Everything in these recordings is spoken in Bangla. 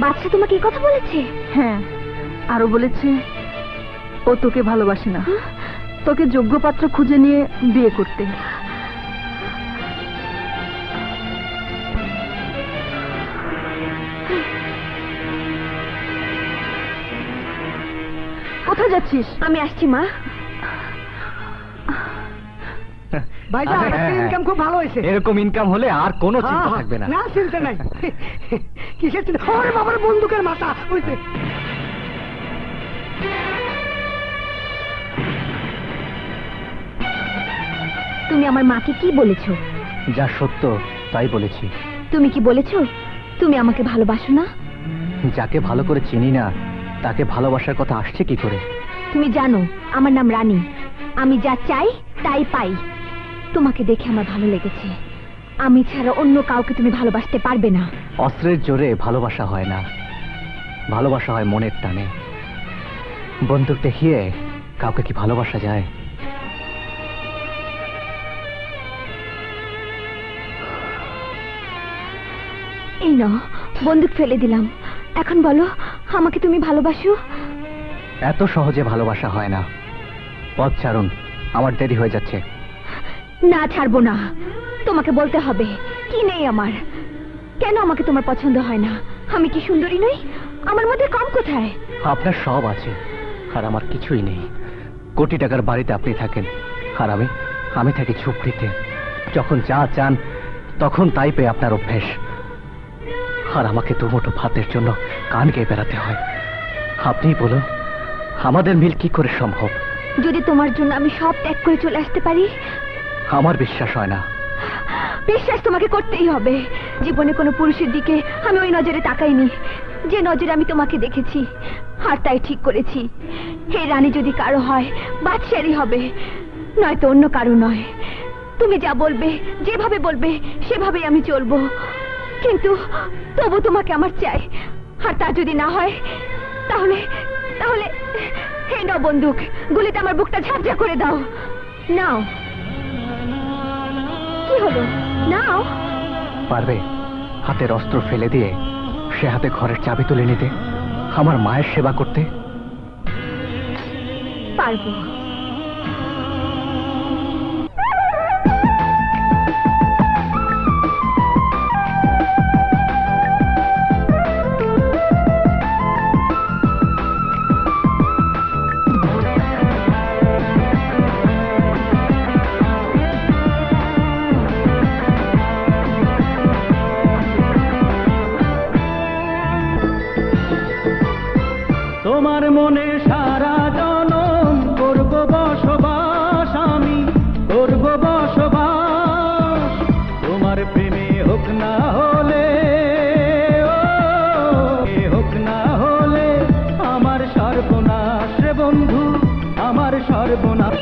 বাদশা তোমাকে এই কথা বলেছে? হ্যাঁ, আরো বলেছে ও তোকে ভালোবাসে না, তোকে যোগ্য পাত্র খুঁজে নিয়ে বিয়ে করতে। কোথায় যাচ্ছিস? আমি আসছি মা। ভাইজান, ইনকাম খুব ভালো হয়েছে। এরকম ইনকাম হলে আর কোনো চিন্তা থাকবে না। না, চিন্তা নাই। কিসের চিন্তা? ওরে বাবার বন্দুকের মাথা হইছে। তুমি আমার মাকে কি বলেছো? যা সত্য তাই বলেছি। তুমি কি বলেছো তুমি আমাকে ভালোবাসো না? যাকে ভালো করে চিনি না তাকে ভালোবাসার কথা আসছে কি করে? তুমি জানো আমার নাম রানী, আমি যা চাই তাই পাই। তোমাকে দেখে আমার ভালো লেগেছে, আমি ছাড়া অন্য কাউকে তুমি ভালোবাসতে পারবে না। অস্ত্রের জোরে ভালোবাসা হয় না, ভালোবাসা হয় মনের টানে। বন্দুক দেখিয়ে কাউকে কি ভালোবাসা যায়? এই নাও, বন্দুক ফেলে দিলাম। এখন বলো আমাকে তুমি ভালোবাসো? এত সহজে ভালোবাসা হয় না। পথ ছাড়ুন, আমার দেরি হয়ে যাচ্ছে। না, ছাড়বো না। তোমাকে বলতে হবে কি নেই আমার। কেন আমাকে তোমার পছন্দ হয় না? আমি কি সুন্দরী নই? আমার মধ্যে কম কোথায়? আপনার সব আছে আর আমার কিছুই নেই। কোটি টাকার বাড়িতে আপনি থাকেন আর আমি থাকি ঝুপড়িতে। যখন যা চান তখন তাই পেয়ে আপনার অভ্যেস। আর আমাকে দুমুঠো ভাতের জন্য কান গেয়ে বেড়াতে হয়। আপনি বলুন আমাদের মিল কি করে সম্ভব? যদি তোমার জন্য আমি সব ত্যাগ করে চলে আসতে পারি? আমার বিশ্বাস হয় না। বিশ্বাস তোমাকে করতেই হবে। জীবনে কোনো পুরুষের দিকে আমি ওই নজরে তাকাইনি যে নজরে আমি তোমাকে দেখেছি। আর তাই ঠিক করেছি হে রানী যদি কারো হয় বাদশারই হবে, নয়তো অন্য কারো নয়। তুমি যা বলবে, যেভাবে বলবে সেভাবেই আমি চলবো। কিন্তু তবু তোমাকে আমার চাই। আর তা যদি না হয় তাহলে তাহলে হে নাও বন্দুক, গুলিতে আমার বুকটা ঝাঁঝা করে দাও। নাও। কি হলো? নাও। পারবে হাতের অস্ত্র ফেলে দিয়ে সে হাতে ঘরের চাবি তুলে নিতে, আমার মায়ের সেবা করতে? পারবো। তোমার মনে সারা জনম করব বসবাস, আমি করব বসবাস। তোমার প্রেমে হোক না হলে হোক না হলে আমার সর্বনাশ রে বন্ধু, আমার সর্বনাশ।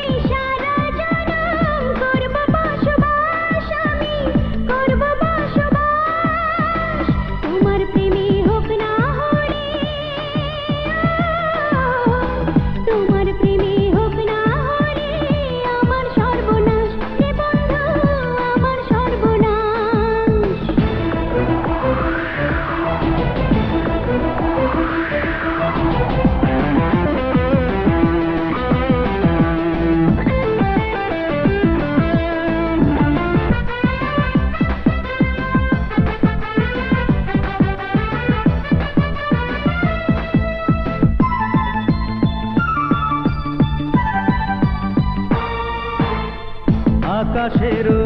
আকাশেরও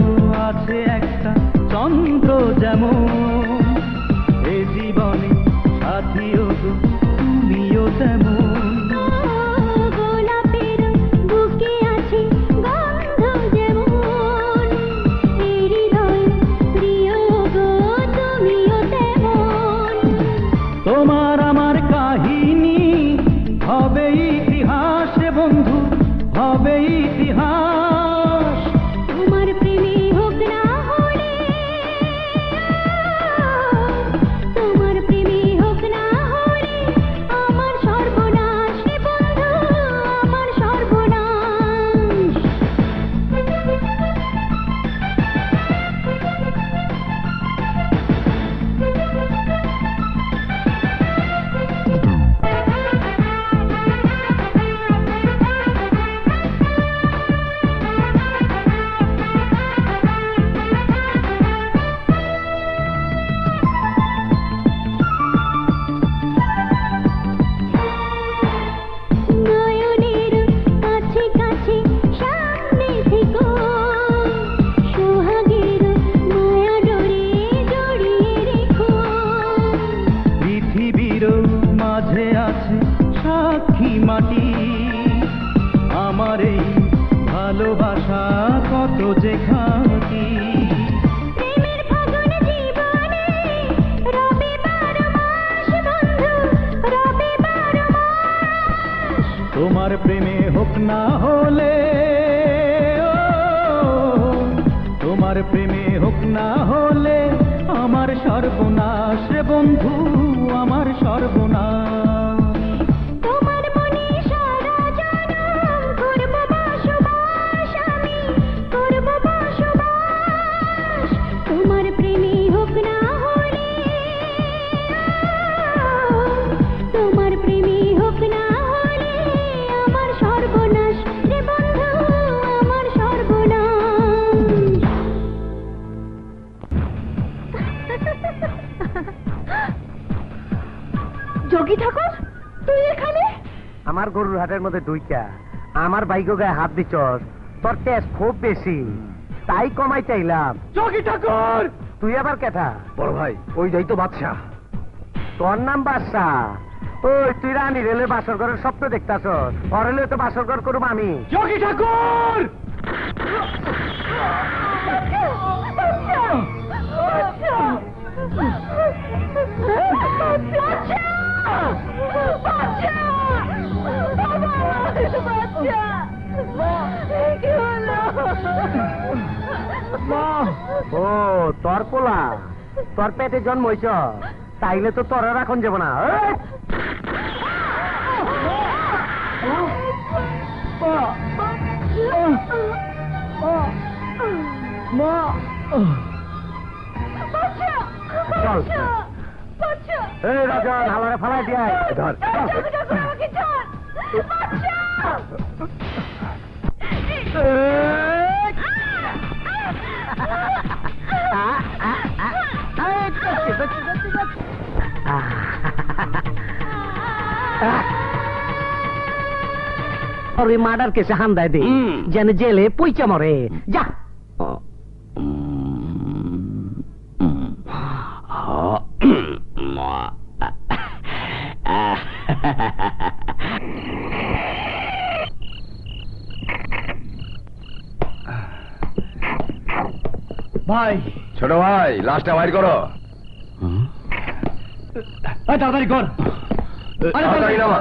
আছে একটা চন্দ্র যেমন, এ জীবনে সাথীও তো তুমিও তেমন। তোমার আমার কাহিনী হবে ইতিহাস বন্ধু, হবে ইতিহাস। তোমার প্রেমে হোক না হলে, তোমার প্রেমে হোক না হলে আমার সর্বনাশ রে বন্ধু, আমার সর্বনাশ। আমার এই ভালোবাসা কত যে খাঁটি। প্রেমের ফাগুন জীবনে রবে 12 মাস বন্ধু, রবে 12 মাস। তোমার প্রেমে হোক না হলে, তোমার প্রেমে হোক না হলে আমার সর্বনাশ রে বন্ধু, আমার সর্বনাশ। তোমার মনে সারা জনম করব বসবাস, আমি করব বসবাস। তোমার প্রেমে হোক না হলে, তোমার প্রেমে হোক না হলে আমার সর্বনাশ রে বন্ধু, আমার সর্বনাশ। যোগী ঠাকুর, তুই এখানে? আমার গরুর হাটের মধ্যে দুইটা, আমার বাইকও গায়ে হাত দিছস, তোর টেস্ট খুব বেশি, তাই কমাই চাইলাম। যোগী ঠাকুর! তুই আবার কেটা? বড় ভাই, ওই যাই তো বাদশা। তোর নাম বাদশা? ওই তুই রানী রেলের বাসর ঘরের স্বপ্ন দেখতাছস, অরেলে তো বাসর ঘর করব আমি। যোগী ঠাকুর! ও তোর পোলা, তোর পেটে জন্ম হইছ, তাইলে তো তোর রাখন যাব না। এই! চল এই রাজন, হালারে ফালাই দিয়ে আয়। ধর ওই মার্ডার কেসে হান্দায় দে, যেন জেলে পইচা মরে। যা ভাই, ছোট ভাই, লাশটা বাইর করো। তাড়াতাড়ি কর। তাড়াতাড়ি নামা।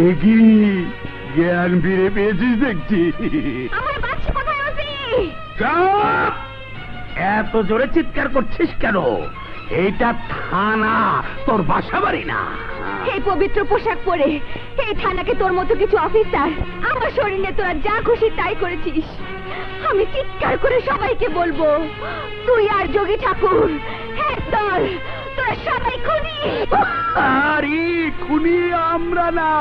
এগিয়ে জ্ঞান ফিরে পেয়েছিস দেখছি। আমার বাচ্চা কোথায় আছে? চুপ! এত জোরে চিৎকার করছিস কেন? এইটা থানা, তোর বাসা বাড়ি না। এই পবিত্র পোশাক পরে এই থানাকে তোর মতো কিছু অফিসার আমার শরীরে তোরা যা খুশি তাই করেছিস। আমি চিৎকার করে সবাইকে বলবো, তুই আর যোগী ঠাকুর একদল, তোরা সবাই খুনি। আরে খুনি আমরা না,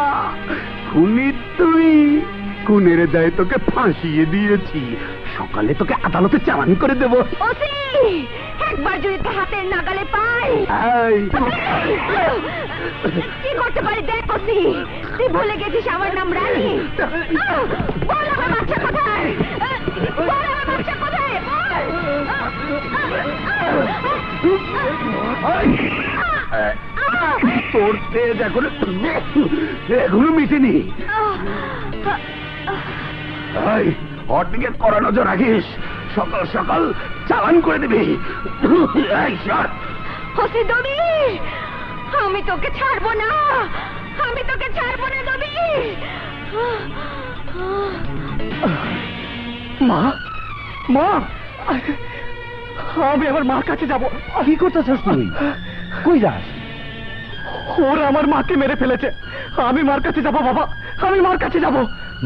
খুনি তুই। খুনের দায়ে তোকে ফাঁসিয়ে দিয়েছি, সকালে তোকে আদালতে চালান করে দেবো। ওসি, একবার যদি তোর হাতের নাগালে পাই, এই, কি করতে পারি দেখ ওসি। তুই ভুলে গেছিস আমার নাম রানী। বল আমার বাচ্চা কোথায়? বল আমার বাচ্চা কোথায়? তোর তেজ এখনো মিটেনি। ওর দিকে কড়া নজর রাখিস, সকাল সকাল চালান করে দিবি। ওসি দবি, আমি তোকে ছাড়বো না, আমি তোকে ছাড়বো না দবি। মা, মা, আমি আমার মার কাছে যাবো। কি করতেছিস তুই? কই যাস? ওরা আমার মাকে মেরে ফেলেছে, আমি মার কাছে যাবো বাবা, আমি মার কাছে যাব।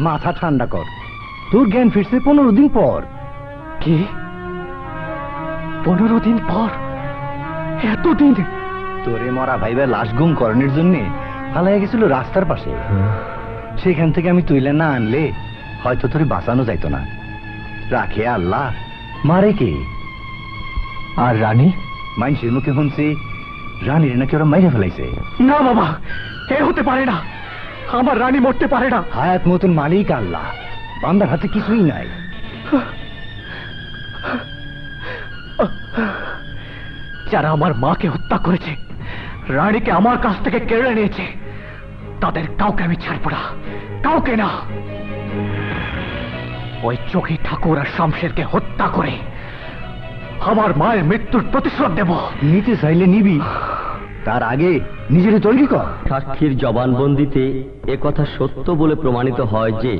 মাথা ঠান্ডা কর, তোর জ্ঞান ফিরছে 15 দিন পর। কি 15 দিন পর? এতদিন? তোরে মরা ভাইবা লাশ গুম করণের জন্য ফালাইয়া গেছিল রাস্তার পাশে। সেখান থেকে আমি তুইলে না আনলে হয়তো তোরে বাঁচানো যাইতো না। রাখে আল্লাহ, মারে কে? আর রানী? মানুষের মুখে শুনছি রানীর নাকি ওরা মাইরে ফেলাইছে। না বাবা, এ হতে পারে না, আমার রানী মরতে পারে না। হায়াত মতন মালিক আল্লাহ, বান্দার হাতে কিছুই নাই। যারা আমার মাকে হত্যা করেছে, রানীকে আমার কাছ থেকে কেড়ে নিয়েছে, তাদের কাউকে আমি ছাড়ব না, কাউকে না। ওই চোখী ঠাকুর আর শামশেরকে হত্যা করে আমার মায়ের মৃত্যুর প্রতিশোধ দেব। নিতে চাইলে নিবি, তার আগে নিজের তৈরি কর। সাক্ষীর জবানবন্দিতে একথা সত্য বলে প্রমাণিত হয় যে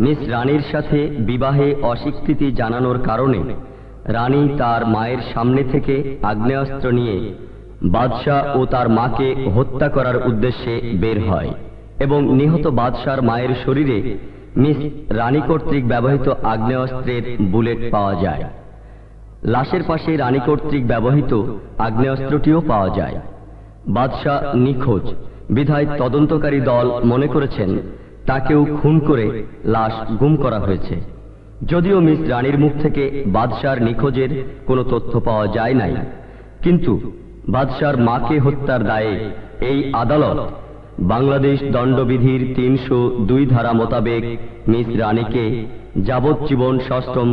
মিস রানীর সাথে বিবাহে অস্বীকৃতি জানানোর কারণে রানী তার মায়ের সামনে থেকে আগ্নেয়াস্ত্র নিয়ে বাদশাহ ও তার মাকে হত্যা করার উদ্দেশ্যে বের হয় এবং নিহত বাদশার মায়ের শরীরে মিস রানী কর্তৃক ব্যবহৃত আগ্নেয়াস্ত্রের বুলেট পাওয়া যায়। লাশের পাশে রানী কর্তৃক ব্যবহৃত আগ্নেয়াস্ত্রটিও পাওয়া যায়। বাদশাহ নিখোঁজ বিধায় তদন্তকারী দল মনে করেছেন তাকেও খুন করে লাশ গুম করা হয়েছে। যদিও মিস রানীর মুখ থেকে বাদশার নিখোঁজের কোনো তথ্য পাওয়া যায় নাই, কিন্তু বাদশার মাকে হত্যার দায়ে এই আদালত বাংলাদেশ দণ্ডবিধির 302 ধারা মোতাবেক মিস রানীকে যাবজ্জীবন সশ্রম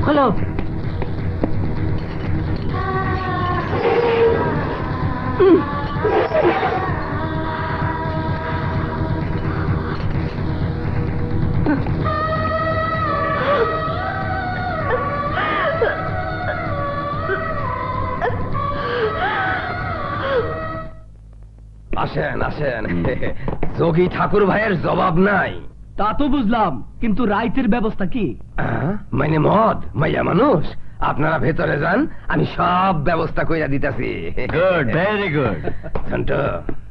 হ্যালো, আসেন আসেন, যোগী ঠাকুর ভাইয়ের জবাব নাই। তা তো বুঝলাম, কিন্তু রাইতের ব্যবস্থা কি? মানে মদ মাইয়া মানুষ, আপনারা ভেতরে যান, আমি সব ব্যবস্থা কইরা দিতেছি। Good, very good.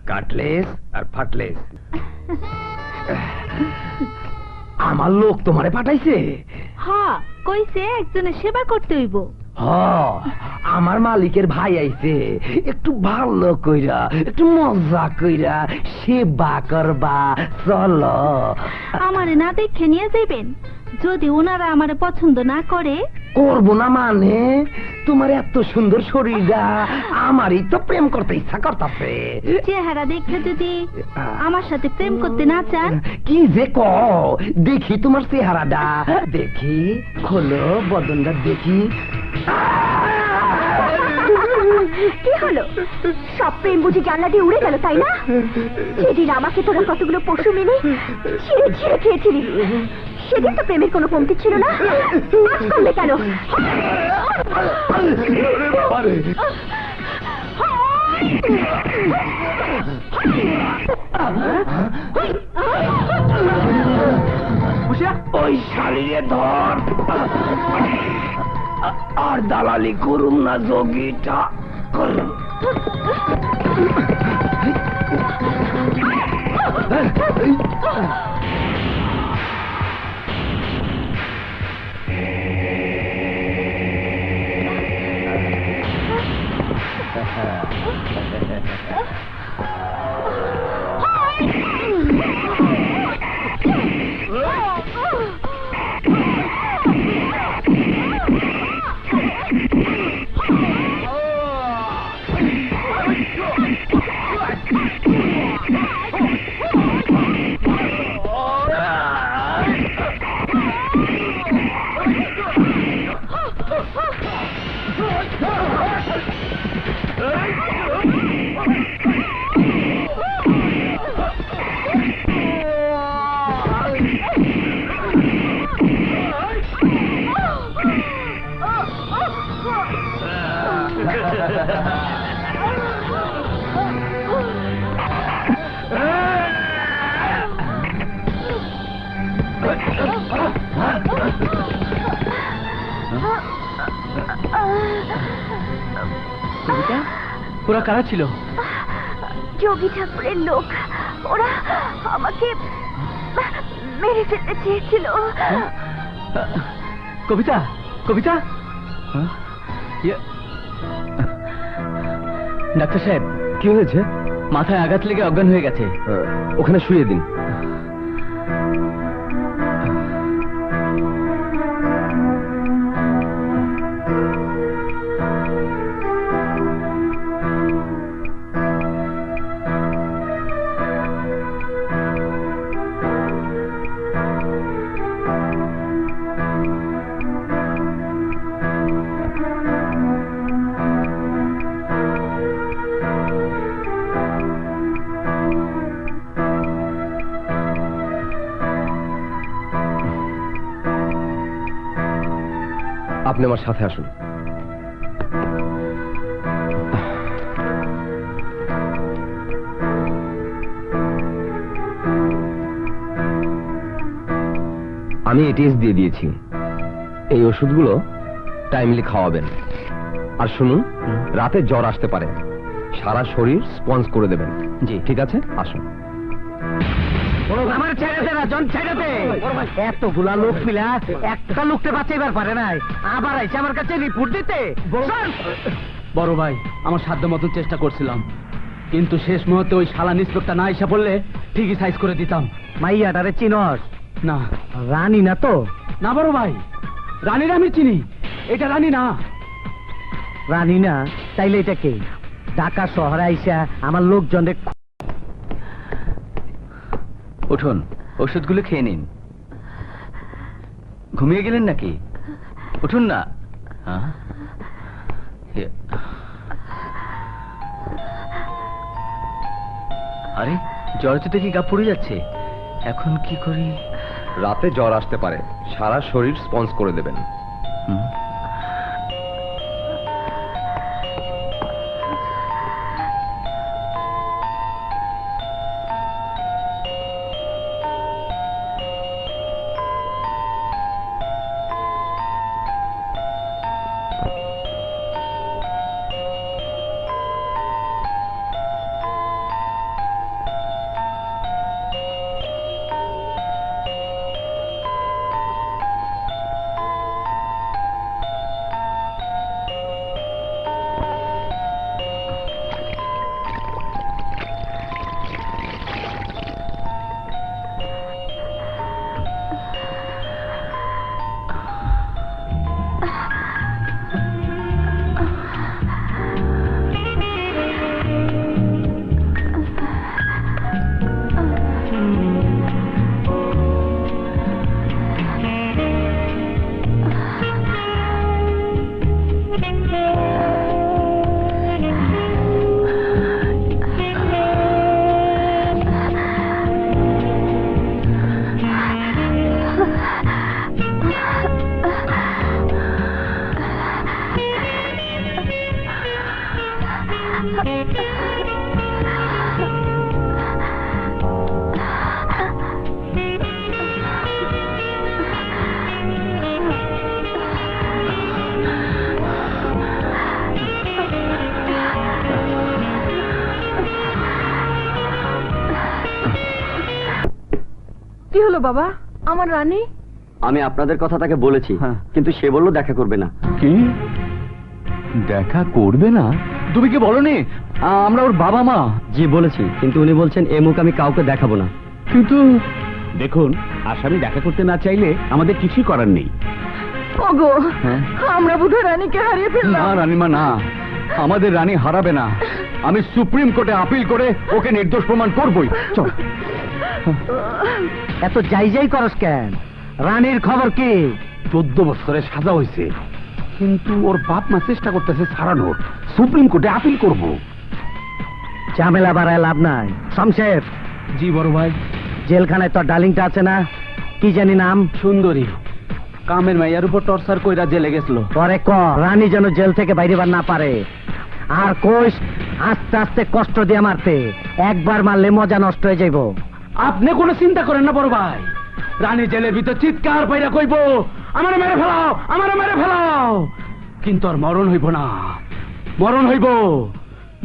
কাটলেস আর ফাটলেস। আমার লোক তোমারে পাঠাইছে? হ্যাঁ, কইছে একজনের সেবা করতে হইব। আমার মালিকের ভাই আইছে, একটু ভালো কইরা, একটু মজা কইরা সেবা করবা, চলো। আমারে না দেখে নিয়ে যাইবেন, যদি ওনারা আমারে পছন্দ না করে। করবো না মানে? তোমার এত সুন্দর শরীরটা আমারই তো প্রেম করতে ইচ্ছা করতেছে। চেহারা দেখে যদি আমার সাথে প্রেম করতে না চান? কি যে কও, দেখি তোমার চেহারাটা, দেখি, খোলো বদনটা দেখি। কি হলো? সব প্রেম বুঝি জানলা দিয়ে উড়ে গেল, তাই না? সেদিন আমাকে তোরা কতগুলো পশু মেনে ছিঁড়ে ছিঁড়ে খেয়েছিলি, সেদিন তো প্রেমের কোনো কমতি ছিল না। আজ কমবে কেন? ওই শালিরে ধর, আর দালালি করুন না যোগীটা। ওরা কারা ছিল? যোগী ঠাকুরের লোক। ওরা আমাকে মেরে ফেলতে চেয়েছিল। কবিতা, কবিতা, ডাক্তার সাহেব কি হয়েছে? মাথায় আঘাত লেগে অজ্ঞান হয়ে গেছে। ওখানে শুয়ে দিন। আপনি আমার সাথে আসুন। আমি এটিএস দিয়ে দিয়েছি, এই ওষুধগুলো টাইমলি খাওয়াবেন। আর শুনুন, রাতে জ্বর আসতে পারে, সারা শরীর স্পঞ্জ করে দেবেন। জি। ঠিক আছে, আসুন। আমার ছেড়ে দে না, জন ছেড়ে দে। এতগুলা লোক মিলা একটা লোককে বাঁচাইবার পারে নাই, আবার আইসে আমার কাছে রিপোর্ট দিতে। বড় ভাই, আমার সাধ্য মতন চেষ্টা করছিলাম, কিন্তু শেষ মুহূর্তে ওই শালা নিষ্পেক্টর না এসে বললে ঠিকই সাইজ করে দিতাম। মাইয়াটারে চিনস না? রানী না তো? না বড় ভাই, রানীর আমি চিনি, এটা রানী না। রানী না? তাইলে এটা কে? ঢাকা শহরে আইসা আমার লোকজনের। উঠুন, ওষুধগুলো খেয়ে নিন। ঘুমিয়ে গেলেন নাকি? উঠুন না। আরে, জ্বর তো দেখি গা পড়ে যাচ্ছে, এখন কি করি? রাতে জ্বর আসতে পারে, সারা শরীর স্পঞ্জ করে দেবেন। কি হলো বাবা, আমার রানী? আমি আপনাদের কথা তাকে বলেছি, কিন্তু সে বলল দেখা করবে না। কি দেখা করবে না? তুমি কি বলনি আমরা ওর বাবা মা? জি বলেছি, কিন্তু উনি বলছেন এ মুখ আমি কাউকে দেখাবো না। কিন্তু দেখুন, আসামি দেখা করতে না চাইলে আমাদের কিছুই করার নেই। ওগো, হ্যাঁ? আমরা বোধহয় রানীকে হারিয়ে না ফেললাম। রানীমা না, আমাদের রানী হারাবে না। আমি সুপ্রিম কোর্টে আপিল করে ওকে নির্দোষ প্রমাণ করবই। চল। এত যাই যাই করস কেন? রানীর খবর কি? 14 বছরের সাজা হয়েছে, কিন্তু ওর বাপ মা চেষ্টা করতেছে ছাড়ানোর। সুপ্রিম কোর্টে আপিল করব। ঝামেলা বাড়ায় লাভ নাই। শমশের। জি বড় ভাই। জেলখানায় তোর ডার্লিংটা আছে না? কি জানি নাম? সুন্দরী। কামের মাইয়ার উপর টর্চার কইরা জেলে গেছিল। পরে ক রানী যেন জেল থেকে বাইরে বার না পারে। আর কোষ আস্তে আস্তে কষ্ট দিয়ে মারতে, একবার মারলে মজা নষ্ট হয়ে যাইব। আপনি কোনো চিন্তা করেন না বড় ভাই, রানী জেলের ভিতর চিৎকার পাইরা কইব, আমারে মেরে ফেলাও, আমারে মেরে ফেলাও। কিন্তু আর মরণ হইব না, মরণ হইব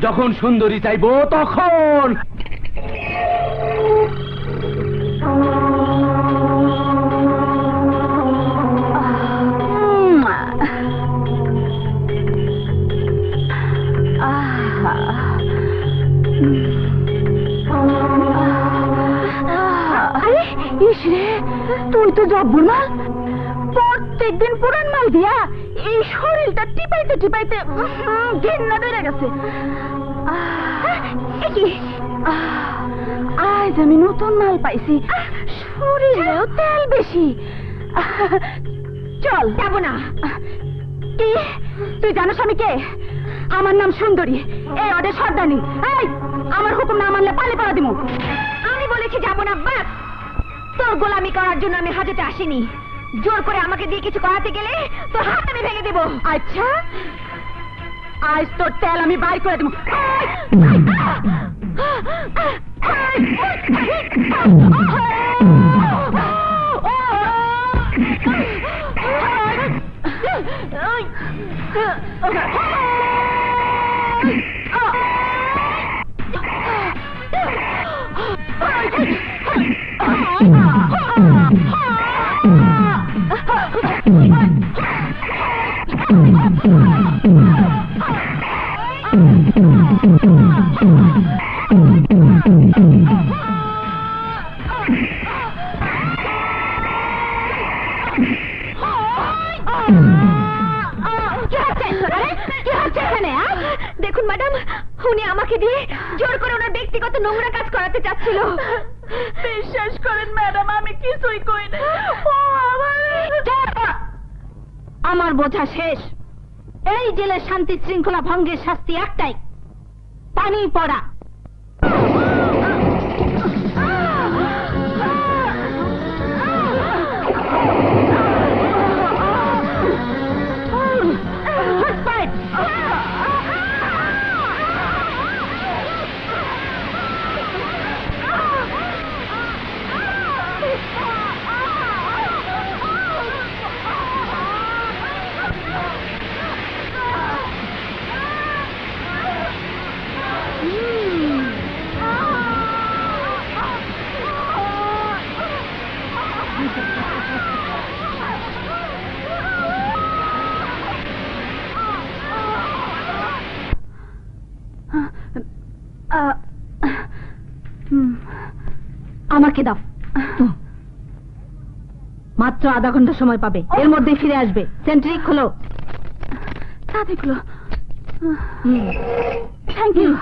যখন সুন্দরী চাইবো তখন। আরে ইস রে, তুই তো জব্বর মাল। প্রত্যেকদিন পুরান মাল দিয়া এই শরীরটা টিপাইতে টিপাইতে ঘেন্না ধরে গেছে। আজ আমি নতুন মাল পাইছি, শরীরেও তেল বেশি। চল। যাব না। কি তুই জানোস আমি কে? আমার নাম সুন্দরী, এই অডে সর্দানি। এই আমার হুকুম না মানলে পালে পাড়া দিমু। আমি বলেছি যাব না, বাস। তোর গোলামি করার জন্য আমি হাজতে আসিনি। জোর করে আমাকে দিয়ে কিছু করাতে গেলে তোর হাত আমি ভেঙে দেব। আচ্ছা, আজ তোর তেল আমি বাই করে দেব। দেখুন ম্যাডাম, উনি আমাকে দিয়ে জোর করে ওনার ব্যক্তিগত নোংরা কাজ করাতে চাচ্ছিল। বিশ্বাস করেন ম্যাডাম, আমি কিছুই কই না। আমার বোঝা শেষ। এই জেলের শান্তি শৃঙ্খলা ভঙ্গের শাস্তি একটাই, পানি পড়া। আমাকে দাও। মাত্র আধা ঘন্টা সময় পাবে, এর মধ্যে ফিরে আসবে। সেন্ট্রি খোলো। তাড়াতাড়ি খোলো। Thank you.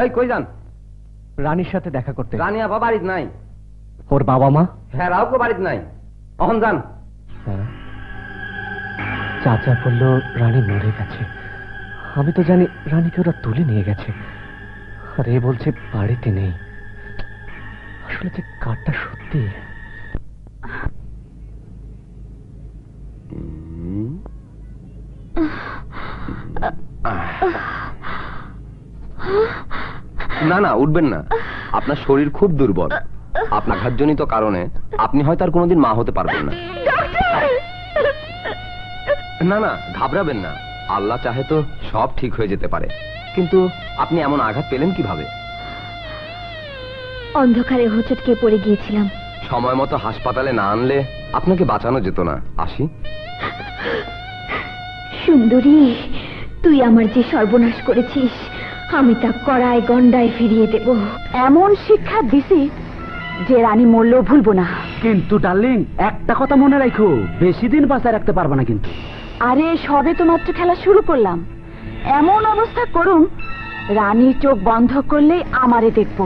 এই কই যান? রানীর সাথে দেখা করতে। রানী আপা বাড়িত নাই। ওর বাবা মা? হ্যাঁ, রাউকে বাড়িত নাই। অহন যান। চাচা বলল রানী মরে গেছে। আমি তো জানি রানীকে ওরা তুলে নিয়ে গেছে, আর এ বলছে বাড়িতে নেই। আসলে যে কারটা সত্যি। না না, উঠবেন না। আপনার শরীর খুব দুর্বল। আপনার আঘাতজনিত কারণে আপনি হয়তো আর কোনোদিন মা হতে পারবেন না। না না, ঘাবড়াবেন না। আল্লাহ চাহে তো সব ঠিক হয়ে যেতে পারে। কিন্তু আপনি এমন আঘাত পেলেন কিভাবে? অন্ধকারে হোঁচটকে পড়ে গিয়েছিলাম। সময় মতো হাসপাতালে না আনলে আপনাকে বাঁচানো যেত না। আসি। সুন্দরী, তুই আমার যে সর্বনাশ করেছিস, আমি তা কড়ায় গন্ডায় ফিরিয়ে দেব। এমন শিক্ষা দিছি যে রানী মরলেও ভুলবো না। কিন্তু ডার্লিং, একটা কথা মনে রাখো, বেশি দিন বাঁচায় রাখতে পারবে না কিন্তু। আরে সবে তো মাত্র খেলা শুরু করলাম, এমন অবস্থা করুন রানী চোখ বন্ধ করলেই আমারে দেখবো।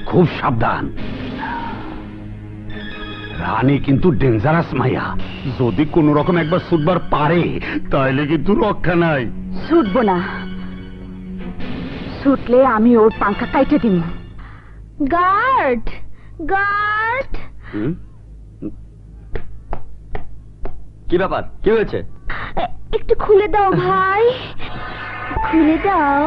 খুব সাবধান, রানী কিন্তু ডেঞ্জারাস মাইয়া, যদি কোন রকম একবার ছুটবার পারে তাহলে কিন্তু রক্ষা নাই। ছুটবো না, ছুটলে আমি ওর পাঙ্খা কাইটে দিব। গার্ড, গার্ড, কি ব্যাপার, কি হয়েছে? একটু খুলে দাও ভাই, খুলে দাও।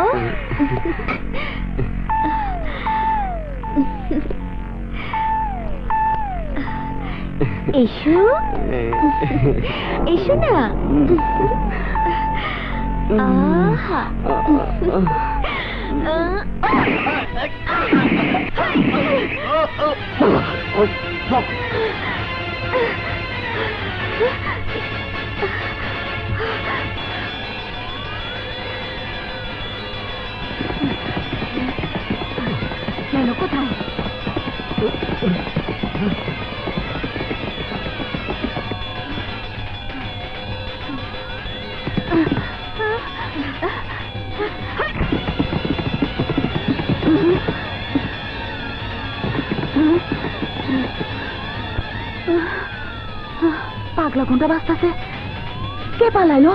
এসো, এসো না। আহা। কেন কোথায়? পাগলা ঘন্টা বাজতাছে, কে পালাইলো?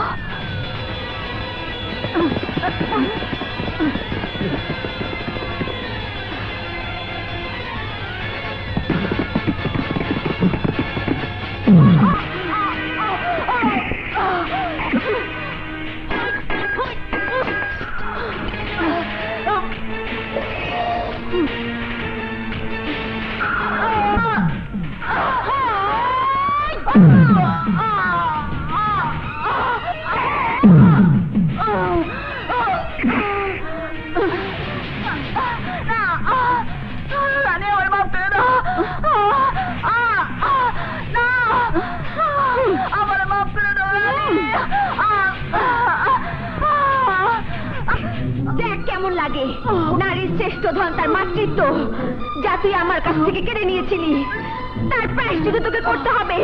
দেখ কেমন লাগে, নারীর শ্রেষ্ঠ ধন তার মাতৃত্ব, যা তুই আমার কাছ থেকে কেড়ে নিয়েছিলি, তার প্রায়শ্চিত্ত তোকে করতে হবে,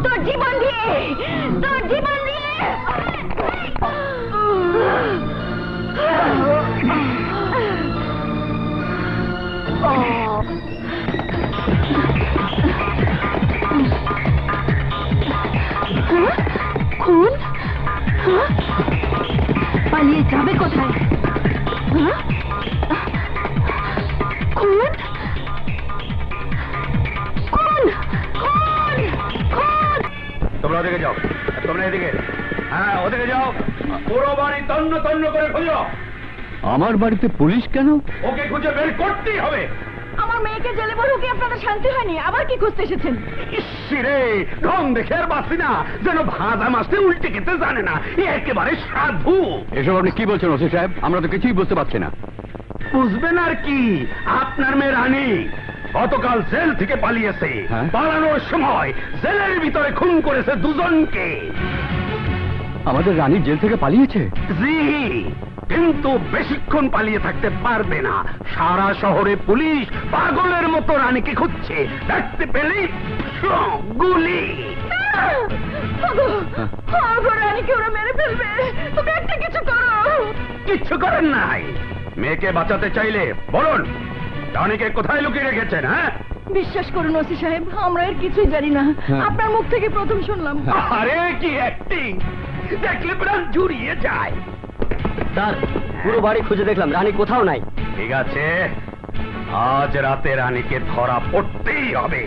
তোর জীবন দিয়ে, তোর জীবন দিয়ে। খুন? পালিয়ে যাবে কোথায়? খুন? খুন? খুন? খুন? তোমরা ওদিকে যাও, তোমরা এদিকে, হ্যাঁ ওদিকে যাও, পুরো বাড়ি তন্ন তন্ন করে খুঁজো। আমার বাড়িতে পুলিশ কেন? ওকে খুঁজে বের করতেই হবে। আমার মেয়েকে জেলে বড় কি আপনাদের শান্তি হয়নি? আবার কি খুঁজতে এসেছেন? ইসরে ঢং দেখে আর বাঁচি না, যেন ভাজা মাছটা উল্টে খেতে জানে না, এ একেবারে সাধু। এসব আপনি কি বলছেন ওসি সাহেব? আমরা তো কিছুই বুঝতে পারছি না। বুঝবেন আর কি, আপনার মেয়ে রানী গতকাল জেল থেকে পালিয়েছে। হ্যাঁ? পালানোর সময় জেলের ভিতরে খুন করেছে দুজনকে। আমাদের রানী জেল থেকে পালিয়েছে? জি, কিন্তু বেশিক্ষণ পালিয়ে থাকতে পারবে না। সারা শহরে পুলিশ পাগলের মতো রানীকে খুঁজছে, দেখতে পেলেই গুলি। রানীকে ওরা মেরে ফেলবে, তুমি একটা কিছু করো। কিচ্ছু করেন নাই। মেয়েকে বাঁচাতে চাইলে বলুন, রানীকে কোথায় লুকিয়ে রেখেছেন? হ্যাঁ, বিশ্বাস করুন ওসি সাহেব, আমরা এর কিছুই জানি না, আপনার মুখ থেকে প্রথম শুনলাম। আরে কি অ্যাক্টিং, দেখলে প্রাণ জুড়িয়ে যায়। স্যার, পুরো বাড়ি খুঁজে দেখলাম, রানী কোথাও নাই। ঠিক আছে, আজ রাতে রানীকে ধরা পড়তেই হবে।